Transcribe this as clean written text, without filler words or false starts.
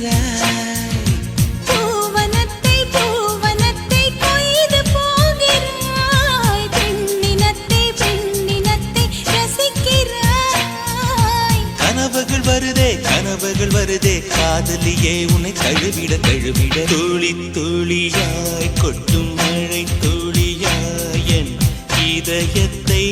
ரசிக்கிறாய். பூவனத்தை பூவனத்தை கொய்து போகிறாய். பெண்ணினத்தை பெண்ணினத்தை ரசிக்கிறாய். கனவுகள் வருதே கனவுகள் வருதே காதலியே உன்னை தழுவிட தழுவிட துளி துளியாய் கொட்டும் மழை துளியாய் என் இதயத்தை